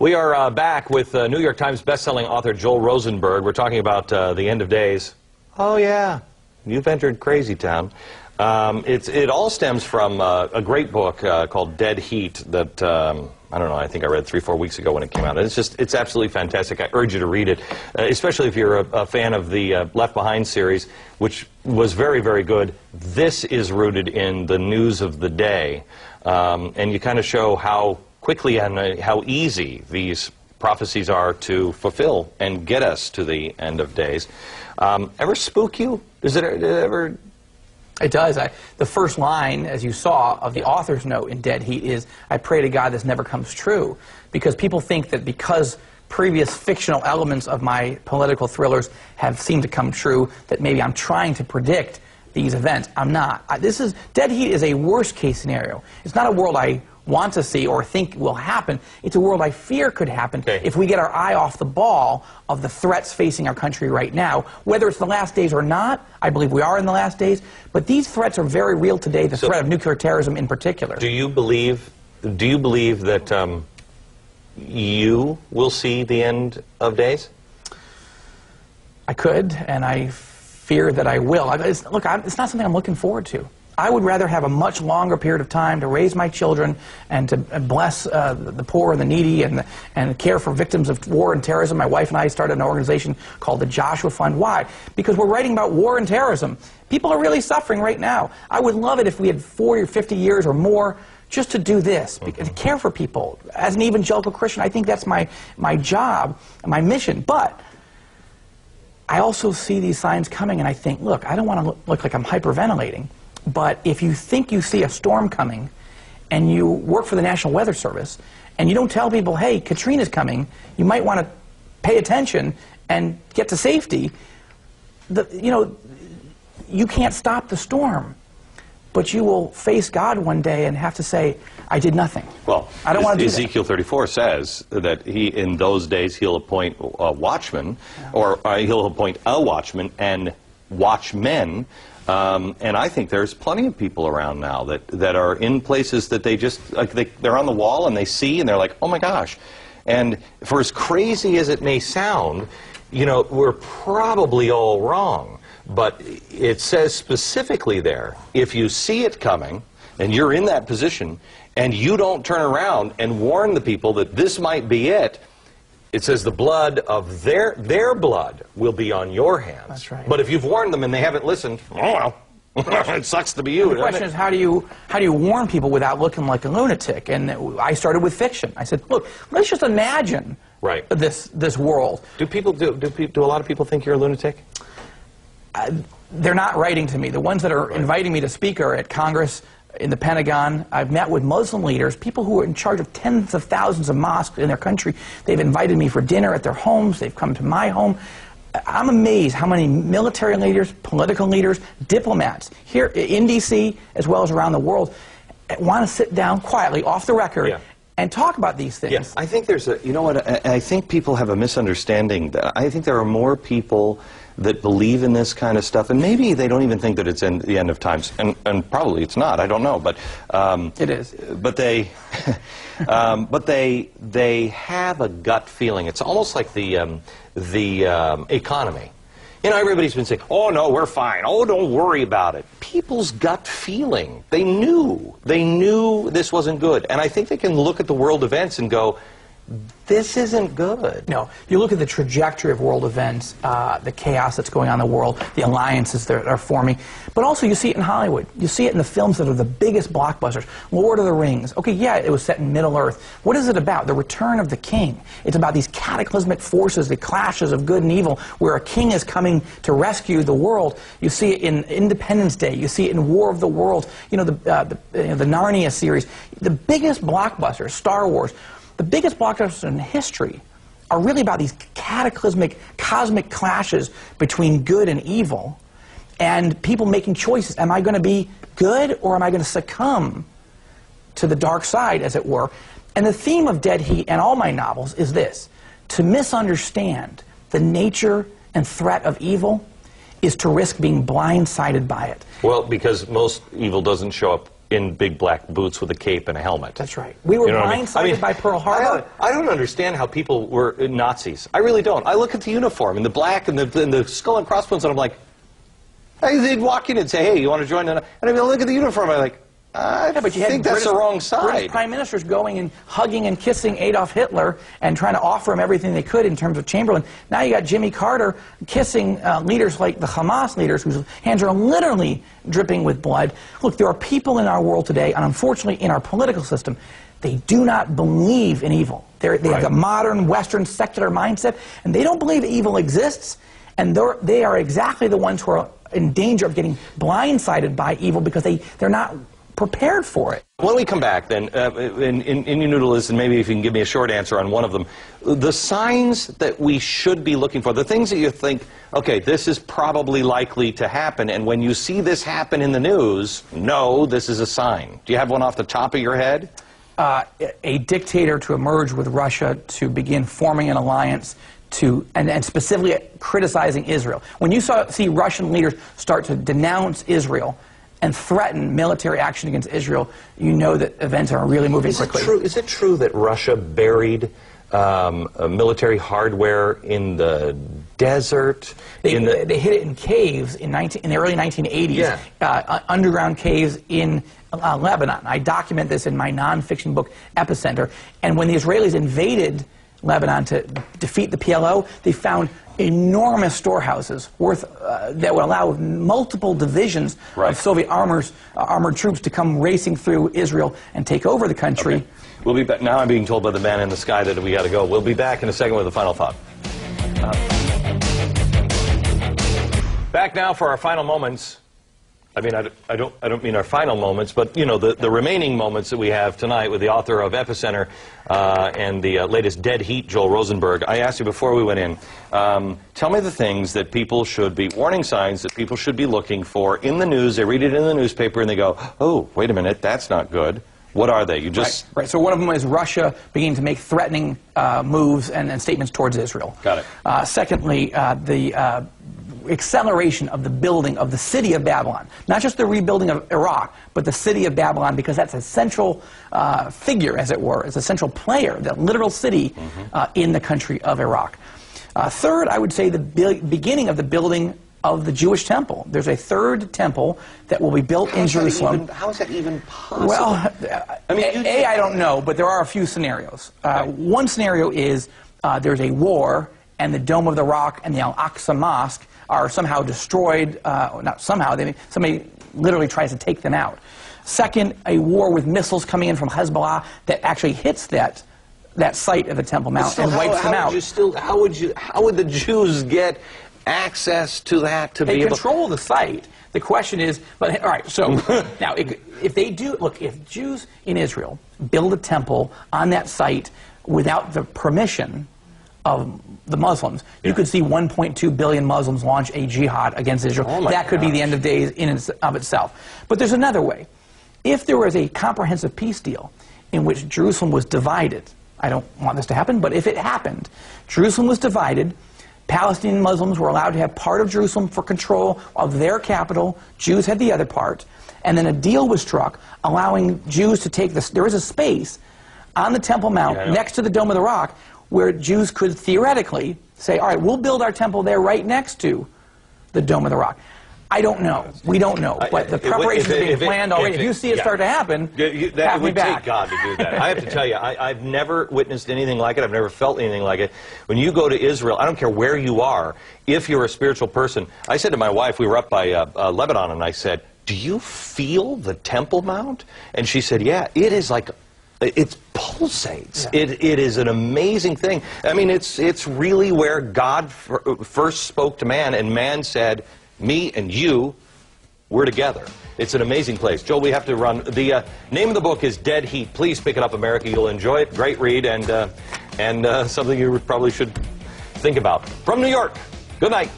We are back with New York Times bestselling author Joel Rosenberg. We're talking about the end of days. Oh, yeah, you've entered crazy town. It all stems from a great book called Dead Heat that, I don't know, I think I read 3-4 weeks ago when it came out. And it's absolutely fantastic. I urge you to read it, especially if you're a fan of the Left Behind series, which was very, very good. This is rooted in the news of the day, and you kind of show how quickly and how easy these prophecies are to fulfill and get us to the end of days. Ever spook you? Does it ever... It does. The first line, as you saw, of the author's note in Dead Heat is, I pray to God this never comes true. Because people think that because previous fictional elements of my political thrillers have seemed to come true, that maybe I'm trying to predict these events. I'm not. Dead Heat is a worst-case scenario. It's not a world I want to see or think will happen. It's a world I fear could happen if we get our eye off the ball of the threats facing our country right now. Whether it's the last days or not, I believe we are in the last days, but these threats are very real today, the threat of nuclear terrorism in particular. Do you believe that you will see the end of days? I could, and I fear that I will. Look, it's not something I'm looking forward to. I would rather have a much longer period of time to raise my children and to bless the poor and the needy and care for victims of war and terrorism. My wife and I started an organization called the Joshua Fund. Why? Because we're writing about war and terrorism. People are really suffering right now. I would love it if we had 40 or 50 years or more just to do this, to care for people. As an evangelical Christian, I think that's my job, my mission. But I also see these signs coming and I think, look, I don't want to look like I'm hyperventilating. But if you think you see a storm coming and you work for the National Weather Service and you don't tell people, hey, Katrina's coming, you might want to pay attention and get to safety, you can't stop the storm. But you will face God one day and have to say, I did nothing. Well, I don't want to do Ezekiel 34 says that in those days he'll appoint a watchman, or he'll appoint a watchman and watchmen. And I think there's plenty of people around now that are in places that they just, they're on the wall and they see and they're like, oh my gosh. And for as crazy as it may sound, we're probably all wrong. But it says specifically there, if you see it coming and you're in that position and you don't turn around and warn the people that this might be it, it says the blood of their blood will be on your hands. That's right. But if you've warned them and they haven't listened, oh well, it sucks to be you. The question is, how do you warn people without looking like a lunatic? And I started with fiction. I said, look, let's just imagine this world. Do a lot of people think you're a lunatic? They're not writing to me. The ones that are inviting me to speak are at Congress, in the Pentagon. I've met with Muslim leaders, people who are in charge of tens of thousands of mosques in their country. They've invited me for dinner at their homes. They've come to my home. I'm amazed how many military leaders, political leaders, diplomats here in D.C. as well as around the world want to sit down quietly, off the record, and talk about these things. Yes, I think there's I think people have a misunderstanding. I think there are more people that believe in this kind of stuff, and maybe they don't even think that it's the end of times, and probably it's not. I don't know, but it is. But they, they have a gut feeling. It's almost like the economy. Everybody's been saying, "Oh no, we're fine. Oh, don't worry about it." People's gut feeling. They knew this wasn't good, and I think they can look at the world events and go, this isn't good. No. You look at the trajectory of world events, the chaos that's going on in the world, the alliances that are forming, but also you see it in Hollywood. You see it in the films that are the biggest blockbusters. Lord of the Rings. Okay, yeah, it was set in Middle-earth. What is it about? The return of the king. It's about these cataclysmic forces, the clashes of good and evil, where a king is coming to rescue the world. You see it in Independence Day. You see it in War of the Worlds. The Narnia series. The biggest blockbusters, Star Wars. The biggest blockbusters in history are really about these cataclysmic, cosmic clashes between good and evil, and people making choices. Am I going to be good, or am I going to succumb to the dark side, as it were? And the theme of Dead Heat and all my novels is this: to misunderstand the nature and threat of evil is to risk being blindsided by it. Well, because most evil doesn't show up in big black boots with a cape and a helmet. That's right. We were blindsided by Pearl Harbor. I don't understand how people were Nazis. I really don't. I look at the uniform and the black and the skull and crossbones, and I'm like, hey, they'd walk in and say, hey, you want to join? And I mean, look at the uniform, I'm like, I think that's the wrong side. British prime ministers going and hugging and kissing Adolf Hitler and trying to offer him everything they could in terms of Chamberlain. Now you got Jimmy Carter kissing leaders like the Hamas leaders whose hands are literally dripping with blood. Look, there are people in our world today, and unfortunately in our political system, they do not believe in evil. They have a modern, Western, secular mindset, and they don't believe evil exists, and they are exactly the ones who are in danger of getting blindsided by evil because they're not prepared for it. When we come back, then, in your noodle list, and maybe if you can give me a short answer on one of them, the signs that we should be looking for, the things that you think, okay, this is probably likely to happen, and when you see this happen in the news, no, this is a sign. Do you have one off the top of your head? A dictator to emerge with Russia to begin forming an alliance and specifically criticizing Israel. When you see Russian leaders start to denounce Israel and threaten military action against Israel, you know that events are really moving quickly. Is it true that Russia buried military hardware in the desert? They hid it in caves in the early 1980s, underground caves in Lebanon. I document this in my nonfiction book, Epicenter. And when the Israelis invaded Lebanon to defeat the PLO, they found enormous storehouses that would allow multiple divisions of Soviet armored troops to come racing through Israel and take over the country. Okay. We'll be back. Now I'm being told by the man in the sky that we got to go. We'll be back in a second with the final thought. Back now for our final moments. I mean, I don't mean our final moments, but, you know, the remaining moments that we have tonight with the author of Epicenter and the latest Dead Heat, Joel Rosenberg. I asked you before we went in, tell me the things that people should be, warning signs that people should be looking for in the news. They read it in the newspaper and they go, oh, wait a minute, that's not good. What are they? You just... Right. So one of them is Russia beginning to make threatening moves and statements towards Israel. Got it. Secondly, the acceleration of the building of the city of Babylon. Not just the rebuilding of Iraq, but the city of Babylon, because that's a central figure, as it were. It's a central player, the literal city in the country of Iraq. Third, I would say the beginning of the building of the Jewish temple. There's a third temple that will be built in Jerusalem. How is that even possible? Well, I mean, I don't know, but there are a few scenarios. One scenario is there's a war, and the Dome of the Rock and the Al-Aqsa Mosque are somehow destroyed. Not somehow, somebody literally tries to take them out. Second, a war with missiles coming in from Hezbollah that actually hits that site of the Temple Mount and wipes them out. How would the Jews get access to that to be able... They control the site. The question is, but all right, so now if they do, look, if Jews in Israel build a temple on that site without the permission of the Muslims, you could see 1.2 billion Muslims launch a jihad against Israel. Oh that could be the end of days in and of itself. But there's another way. If there was a comprehensive peace deal in which Jerusalem was divided, I don't want this to happen, but if it happened, Jerusalem was divided, Palestinian Muslims were allowed to have part of Jerusalem for control of their capital, Jews had the other part, and then a deal was struck allowing Jews to take this. There was a space on the Temple Mount next to the Dome of the Rock where Jews could theoretically say, all right, we'll build our temple there right next to the Dome of the Rock. I don't know. We don't know. But the preparations are being planned already. If you see it start to happen, it would take God to do that. I have to tell you, I've never witnessed anything like it. I've never felt anything like it. When you go to Israel, I don't care where you are, if you're a spiritual person. I said to my wife, we were up by Lebanon, and I said, do you feel the Temple Mount? And she said, yeah, it is like... It pulsates. Yeah. It is an amazing thing. I mean, it's really where God first spoke to man, and man said, me and you, we're together. It's an amazing place. Joel, we have to run. The name of the book is Dead Heat. Please pick it up, America. You'll enjoy it. Great read, and something you probably should think about. From New York, good night.